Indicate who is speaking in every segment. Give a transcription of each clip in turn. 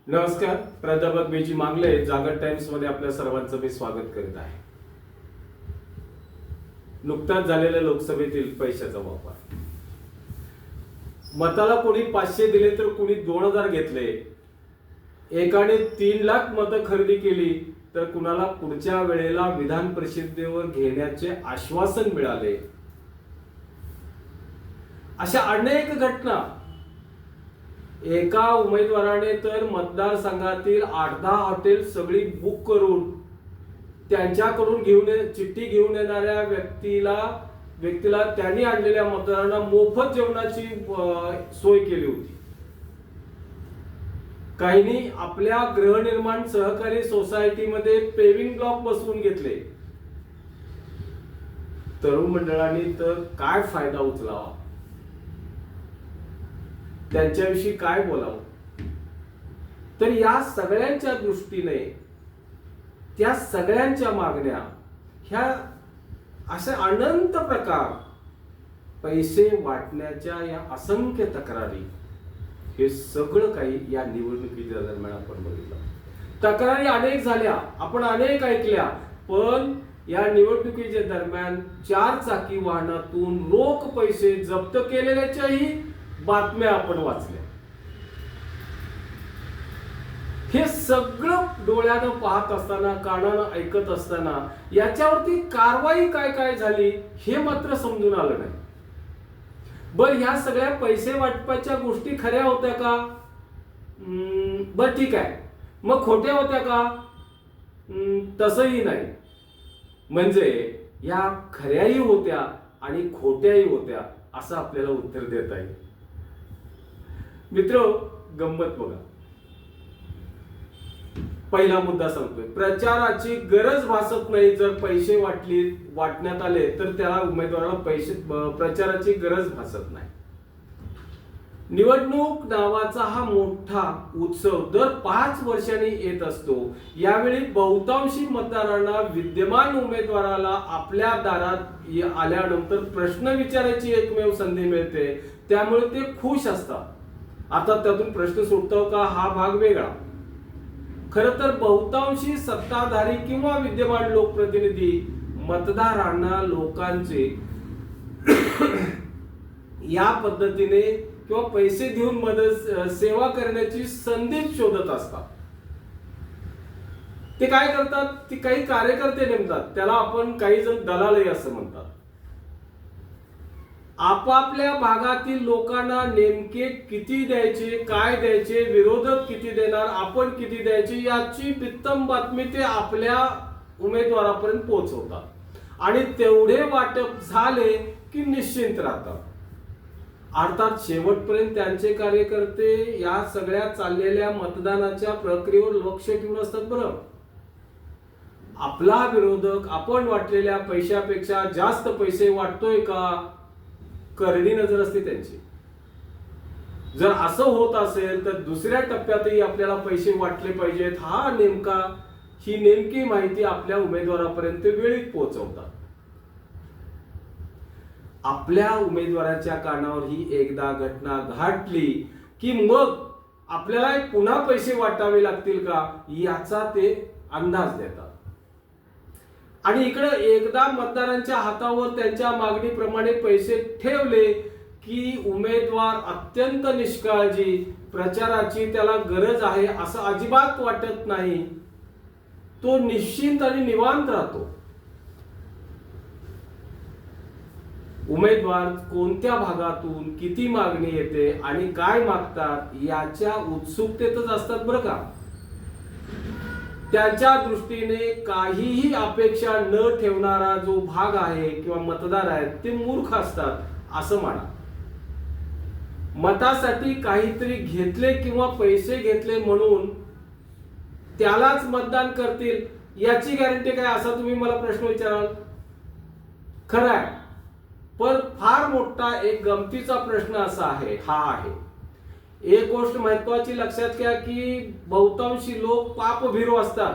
Speaker 1: नमस्कार, प्राध्यापक बीजी मांगले जागर टाइम्स मध्ये आपल्या सर्वांचं मी स्वागत करीत आहे. नुकताच झालेल्या लोकसभेतील पैशाचा वापर, मताला कोणी 500 दिले तर कोणी 2000 घेतले, एकाने 3 लाख मतं खरेदी केली तर कुणाला पुढच्या वेळेला विधान परिषदेवर घेण्याचे आश्वासन मिळाले. अशा अनेक घटना. एका उमेदवाराने तर मतदारसंघातील 8-10 हॉटेल सगळी बुक करून त्यांच्याकडून चिठ्ठी घेऊन येणाऱ्या व्यक्तीला त्यांनी आणलेल्या मतदारांना मोफत जेवणाची सोय केली होती. काहींनी आपल्या गृहनिर्माण सहकारी सोसायटीमध्ये पेविंग ब्लॉक बसवून घेतले. तरुण मंडळांनी तर काय फायदा उचलावा, त्यांच्याविषयी काय बोलावं. तर या सगळ्यांच्या दृष्टीने त्या सगळ्यांच्या मागण्या, ह्या असे अनंत प्रकार, पैसे वाटण्याच्या या असंख्य तक्रारी, हे सगळं काही या निवडणुकीच्या दरम्यान आपण बघितलं. तक्रारी अनेक झाल्या, आपण अनेक ऐकल्या, पण या निवडणुकीच्या दरम्यान 4 चाकी वाहनातून रोख पैसे जप्त केलेल्याच्याही बातम्या आपण वाचल्या. हे सगळं डोळ्यानं पाहत असताना, कानानं ऐकत असताना याच्यावरती कारवाई काय काय झाली हे मात्र समजून आलं नाही. बर, ह्या सगळ्या पैसे वाटपाच्या गोष्टी खऱ्या होत्या का? बर ठीक आहे, मग खोट्या होत्या का? तसंही नाही. म्हणजे या खऱ्याही होत्या आणि खोट्याही होत्या असं आपल्याला उत्तर देता येईल. मित्र, गंमत बघा. पहिला मुद्दा सांगतोय, प्रचाराची गरज भासत नाही. जर पैसे वाटण्यात आले तर त्याला उमेदवाराला प्रचाराची गरज भासत नाही. निवडणूक नावाचा हा मोठा उत्सव दर 5 वर्षांनी येत असतो. यावेळी बहुतांशी मतदारांना विद्यमान उमेदवाराला आपल्या दारात आल्यानंतर प्रश्न विचारायची एकमेव संधी मिळते, त्यामुळे ते खुश असतात. आता त्यातून प्रश्न सुटतो का हा भाग वेगळा. खरं तर बहुतांशी सत्ताधारी किंवा विद्यमान लोकप्रतिनिधी मतदारांना लोकांचे या पद्धतीने किंवा पैसे देऊन सेवा करण्याची संधी शोधत असतात. ते काय करतात, ते काही कार्यकर्ते नेमतात, त्याला आपण काही जण दलालही असं म्हणतात. आपापल्या भागातील लोकांना नेमके किती द्यायचे, काय द्यायचे, विरोधक किती देणार, आपण किती द्यायचे, याची बित्तम बातमी ते आपल्या उमेदवारापर्यंत पोहोचवतात. आणि तेवढे वाटप झाले की निश्चिंत राहतात. अर्थात शेवटपर्यंत त्यांचे कार्यकर्ते या सगळ्या चाललेल्या मतदानाच्या प्रक्रियेवर लक्ष ठेवून असतात. बरं, आपला विरोधक आपण वाटलेल्या पैशापेक्षा जास्त पैसे वाटतोय का, करडी नजर असते त्यांची. जर असं होत असेल तर दुसऱ्या टप्प्यातही आपल्याला पैसे वाटले पाहिजेत, ही नेमकी माहिती आपल्या उमेदवारापर्यंत वेळीच पोहोचवतात. आपल्या उमेदवाराच्या कानावर ही एकदा घटना घातली की मग आपल्याला पुन्हा पैसे वाटावे लागतील का याचा ते अंदाज देतात. आणि इकडे एकदा मतदारांच्या हातावर त्यांच्या मागणीप्रमाणे पैसे ठेवले की उमेदवार अत्यंत निष्काळजी, प्रचाराची त्याला गरज आहे असं अजिबात वाटत नाही. तो निश्चिंत आणि निवांत राहतो. उमेदवार कोणत्या भागातून किती मागणी येते आणि काय मागतात याच्या उत्सुकतेतच असतात. बरं का, त्यांच्या दृष्टीने काहीही अपेक्षा न ठेवणारा जो भाग आहे किंवा मतदार आहेत ते मूर्ख असतात असं म्हणा. मतासाठी काहीतरी घेतले किंवा पैसे घेतले म्हणून त्यालाच मतदान करतील याची गॅरंटी काय, असा तुम्ही मला प्रश्न विचाराल. खरं आहे, पण फार मोठा एक गमतीचा प्रश्न असा आहे. एक गोष्ट महत्वाची लक्षात घ्या की बहुतांशी लोक पापभीरू असतात.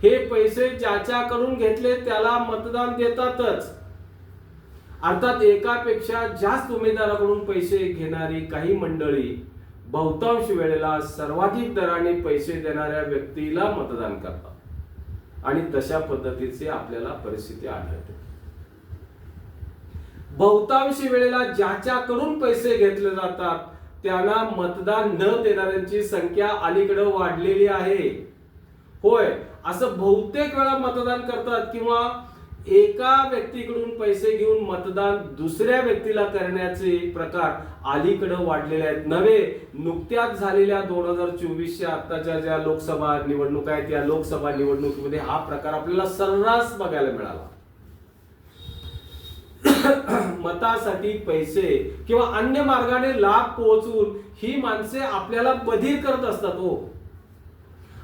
Speaker 1: हे पैसे ज्याच्याकडून घेतले त्याला मतदान देतातच. अर्थात एकापेक्षा जास्त उमेदवाराकडून पैसे घेणारी काही मंडळी बहुतांश वेळेला सर्वाधिक दराने पैसे देणाऱ्या व्यक्तीला मतदान करतात आणि तशा पद्धतीचे आपल्याला परिस्थिती आढळते. बहुतांश वेळेला ज्याच्याकडून पैसे घेतले जातात त्यांना मतदान न देणाऱ्यांची संख्या अलीकडे वाढलेली आहे. होय, असं बहुतेक वेळा मतदान करतात किंवा एका व्यक्तीकडून पैसे घेऊन मतदान दुसऱ्या व्यक्तीला करण्याचे प्रकार अलीकडे वाढलेले आहेत. नव्हे, नुकत्याच झालेल्या 2024च्या आताच्या ज्या लोकसभा निवडणुका आहेत या लोकसभा निवडणुकीमध्ये हा प्रकार आपल्याला सर्रास बघायला मिळाला. मतासाठी पैसे किंवा अन्य मार्गाने लाभ पोहोचवून ही माणसे आपल्याला बधीर करत असतात. हो,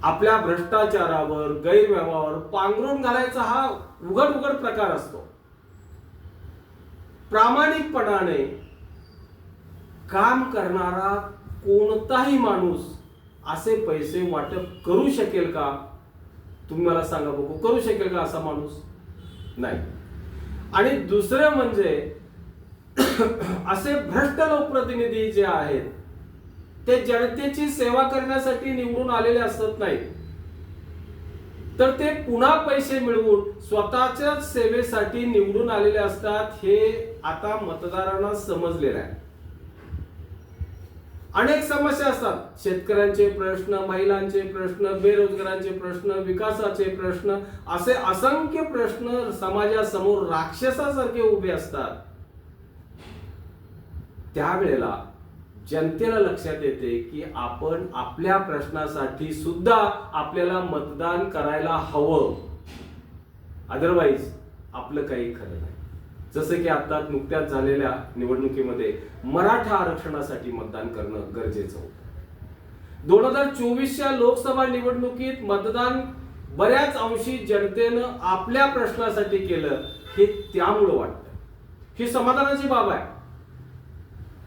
Speaker 1: आपल्या भ्रष्टाचारावर, गैरव्यवहारावर पांघरून घालायचा हा उघड उघड प्रकार असतो. प्रामाणिकपणाने काम करणारा कोणताही माणूस असे पैसे वाटप करू शकेल का? तुम्ही मला सांगा बघू, करू शकेल का असा माणूस? नाही. आणि दुसरं म्हणजे असे भ्रष्ट लोकप्रतिनिधी जे आहेत ते जनतेची सेवा करण्यासाठी निवडून आलेले असत नाही, तर ते पुन्हा पैसे मिळवून स्वतःच्या सेवेसाठी निवडून आलेले असतात. हे आता मतदारांना समजलेलं आहे. अनेक समस्या असतात. शेतकऱ्यांचे प्रश्न, महिलांचे प्रश्न, बेरोजगारांचे प्रश्न, विकासाचे प्रश्न, असे असंख्य प्रश्न समाजासमोर राक्षसासारखे उभे असतात. त्यावेळेला जनतेला लक्षात येते की आपण आपल्या प्रश्नासाठी सुद्धा आपल्याला मतदान करायला हवं, अदरवाईज आपलं काही खरं नाही. जसं की आता नुकत्याच झालेल्या निवडणुकीमध्ये मराठा आरक्षणासाठी मतदान करणं गरजेचं होतं. 2024च्या लोकसभा निवडणुकीत मतदान बऱ्याच अंशी जनतेनं आपल्या प्रश्नासाठी केलं, हे त्यामुळं वाटतं. ही समाधानाची बाब आहे.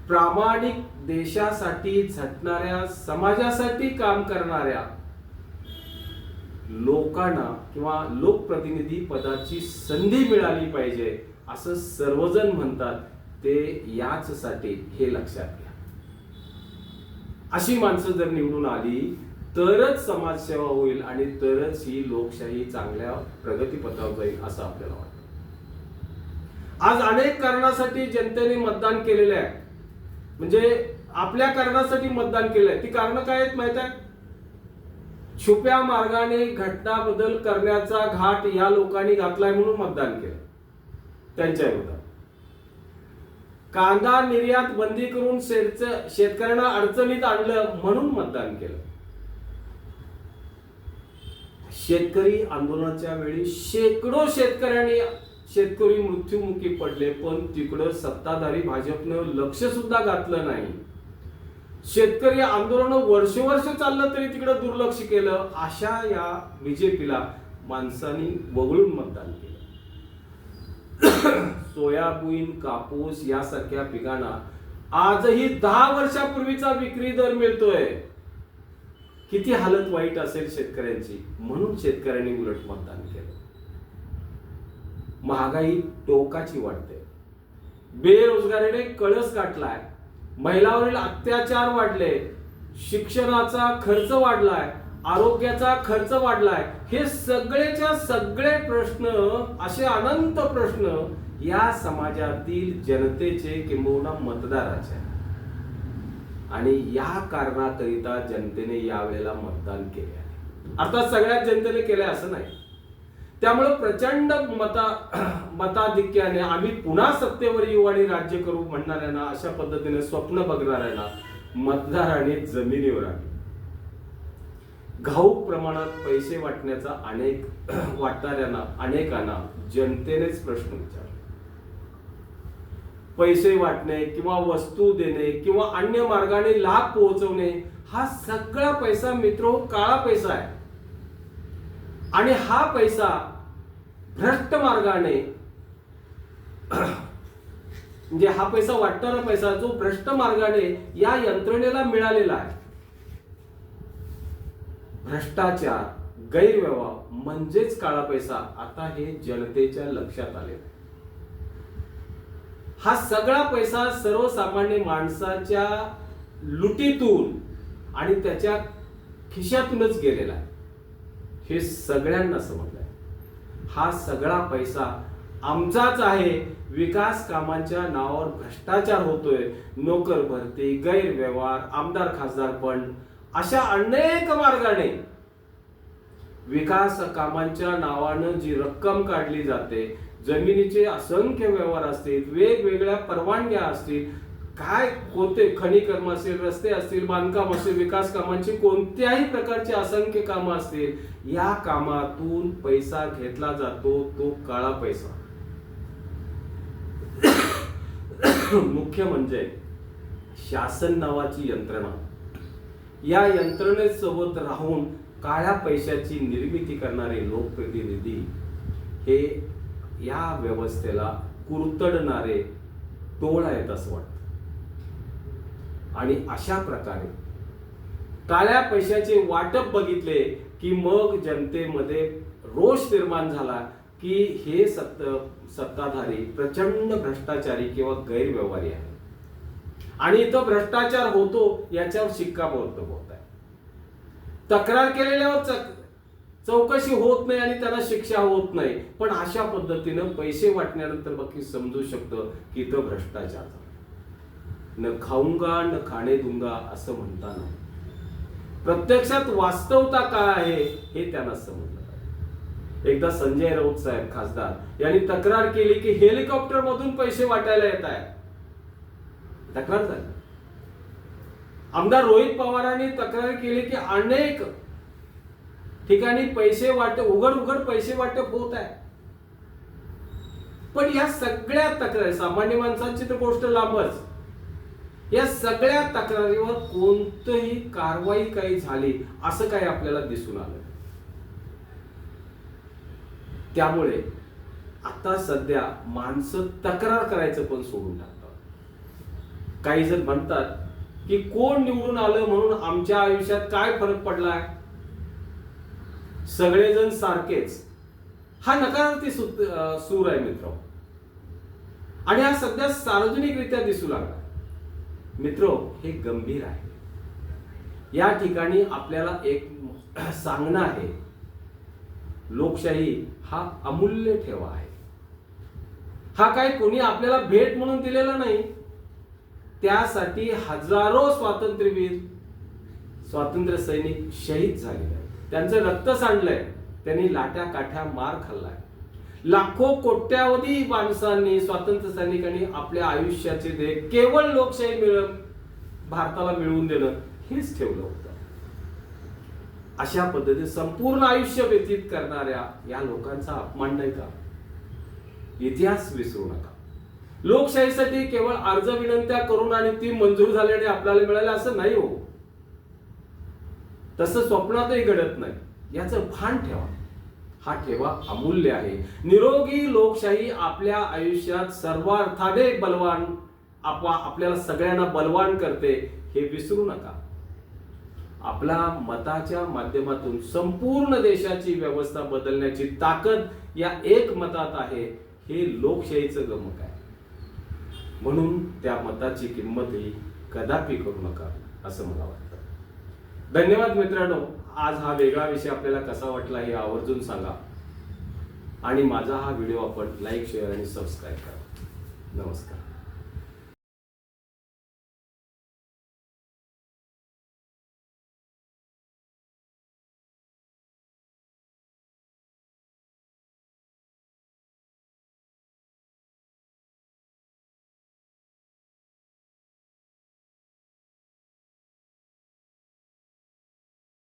Speaker 1: प्रामाणिक देशासाठी झटणाऱ्या, समाजासाठी काम करणाऱ्या लोकांना किंवा लोकप्रतिनिधी पदाची संधी मिळाली पाहिजे असं सर्वजण म्हणतात. ते याचसाठी हे लक्षात घ्या. अशी माणसं जर निवडून आली तरच समाजसेवा होईल आणि तरच ही लोकशाही चांगल्या प्रगतीपथावर जाईल असं आपल्याला वाटतं. आज अनेक कारणासाठी जनतेने मतदान केलेले आहे. म्हणजे आपल्या कारणासाठी मतदान केलंय. ती कारण काय आहेत माहित आहे? छुप्या मार्गाने घटना बदल करण्याचा घाट या लोकांनी घातलाय म्हणून मतदान केलं त्यांच्या विरोधात. कांदा निर्यात बंदी करून शेतकऱ्यांना अडचणीत आणलं म्हणून मतदान केलं. शेतकरी आंदोलनाच्या वेळी शेकडो शेतकरी मृत्युमुखी पडले, पण तिकडं सत्ताधारी भाजपनं लक्ष सुद्धा घातलं नाही. शेतकरी आंदोलन वर्ष चाललं तरी तिकडं दुर्लक्ष केलं. अशा या बीजेपीला माणसांनी वगळून मतदान केलं. सोयाबीन, कापूस यासारख्या पिकांना आजही 10 वर्षापूर्वीचा विक्री दर मिळतोय. किती हालत वाईट असेल शेतकऱ्यांची, म्हणून शेतकऱ्यांनी उलट मतदान केलं. महागाई टोकाची वाढते, बेरोजगारीने कळस गाठलाय, महिलांवरील अत्याचार वाढले, शिक्षणाचा खर्च वाढलाय, आरोग्याचा खर्च वाढलाय. हे सगळेच्या सगळे प्रश्न, असे अनंत प्रश्न या समाजातील जनतेचे किंबहुना मतदाराचे, आणि या कारणाकरिता जनतेने यावेळेला मतदान केले आहे. अर्थात सगळ्याच जनतेने केले असं नाही. त्यामुळे प्रचंड मताधिक्याने आम्ही पुन्हा सत्तेवर येऊ आणि राज्य करू म्हणणाऱ्यांना, अशा पद्धतीने स्वप्न बघणाऱ्यांना मतदाराने जमिनीवर आणले. घाऊक प्रमाणात पैसे वाटणाऱ्यांना अनेकांना जनतेनेच प्रश्न विचारले. पैसे वाटणे किंवा वस्तू देणे किंवा अन्य मार्गाने लाभ पोहोचवणे, हा सगळा पैसा मित्रो काळा पैसा आहे. आणि हा पैसा भ्रष्ट मार्गाने, म्हणजे हा पैसा वाटणारा पैसा जो भ्रष्ट मार्गाने या यंत्रणेला मिळालेला आहे. भ्रष्टाचार, गैरव्यवहार म्हणजेच काळा पैसा, आता हे जनतेच्या लक्षात आले. हा सगळा पैसा सर्वसामान्य माणसाच्या लुटीतून आणि त्याच्या खिशातूनच गेलेला आहे हे सगळ्यांना समजलंय. हा सगळा पैसा आमचाच आहे. विकास कामांच्या नावावर भ्रष्टाचार होतोय, नोकर भरती, गैरव्यवहार, आमदार खासदार फंड, अशा अनेक मार्गाने विकास कामांच्या नावानं जी रक्कम काढली जाते, जमिनीचे असंख्य व्यवहार असतील, वेगवेगळ्या परवानग्या असतील, काय कोणते खनिकर्म असेल, रस्ते असतील, बांधकाम असेल, विकास कामांची कोणत्याही प्रकारची असंख्य कामं असतील, या कामातून पैसा घेतला जातो, तो काळा पैसा. मुख्य म्हणजे शासन नावाची यंत्रणा, या यंत्रणेसोबत राहून काळ्या पैशाची निर्मिती करणारे लोकप्रतिनिधी हे या व्यवस्थेला कुरतडणारे टोळ आहेत असं वाटतं. आणि अशा प्रकारे काळ्या पैशाचे वाटप बघितले की मग जनतेमध्ये रोष निर्माण झाला की हे सत्ताधारी प्रचंड भ्रष्टाचारी किंवा गैरव्यवहारी आहे आणि इथं भ्रष्टाचार होतो याच्यावर शिक्कामोर्तब होत आहे. तक्रार केलेल्यावर चौकशी होत नाही आणि त्यांना शिक्षा होत नाही. पण अशा पद्धतीनं पैसे वाटण्यानंतर बाकी समजू शकतं की इथं भ्रष्टाचार झाला. न खाऊंगा न खाणे दूंगा असं म्हणता नाही. प्रत्यक्षात वास्तवता काय आहे हे त्यांना समजलं. एकदा संजय राऊत साहेब खासदार यांनी तक्रार केली की हेलिकॉप्टर मधून पैसे वाटायला येत आहे. तक्रार झाली. आमदार रोहित पवारांनी तक्रार केली की अनेक ठिकाणी पैसे वाटप उघड पैसे वाटप होत आहे. पण या सगळ्या तक्रारी, सामान्य माणसांची तर गोष्ट लांबच, या सगळ्या तक्रारीवर कोणतीही कारवाई काही झाली असं काही आपल्याला दिसून आलं. त्यामुळे आता सध्या माणसं तक्रार करायचं पण सोडून टाकतात. काही जण म्हणतात की कोण निवडून आलं म्हणून आमच्या आयुष्यात काय फरक पडलाय, सगळेजण सारखेच, हा नकारार्थी सूर आहे मित्र. आणि हा सध्या सार्वजनिकरित्या दिसू लागला. मित्रो, हे गंभीर आहे. या ठिकाणी आपल्याला एक सांगणं आहे, लोकशाही हा अमूल्य ठेवा आहे. हा काय कोणी आपल्याला भेट म्हणून दिलेला नाही. त्यासाठी हजारो स्वातंत्र्यवीर, स्वातंत्र्य सैनिक शहीद झालेले आहेत. त्यांचं रक्त सांडलंय, त्यांनी लाट्या काठ्या मार खाल्लाय. लाखो कोट्यावधी माणसांनी, स्वातंत्र्य सैनिकांनी आपल्या आयुष्याचे ध्येय केवळ लोकशाही भारताला मिळवून देणं हेच ठेवलं होतं. अशा पद्धतीने संपूर्ण आयुष्य व्यतीत करणाऱ्या या लोकांचा अपमान नाही का? इतिहास विसरू नका. लोकशाहीसाठी केवळ अर्ज विनंत्या करून आणि ती मंजूर झाल्याने आपल्याला मिळालं असं नाही हो. तसं स्वप्नातही घडत नाही. याचं भान ठेवा. हा ठेवा अमूल्य आहे. निरोगी लोकशाही आपल्या आयुष्यात सर्वार्थाने बलवान, आपल्याला सगळ्यांना बलवान करते हे विसरू नका. आपल्या मताच्या माध्यमातून संपूर्ण देशाची व्यवस्था बदलण्याची ताकद या एक मतात आहे. हे लोकशाहीचं गमक आहे. म्हणून त्या मताची किंमतही कदापि करू नका असं मला वाटतं. धन्यवाद मित्रांनो. आज हा वेगळा विषय आपल्याला कसा वाटला हे आवर्जून सांगा आणि माझा हा व्हिडिओ आपण लाईक, शेअर आणि सबस्क्राईब करा. नमस्कार.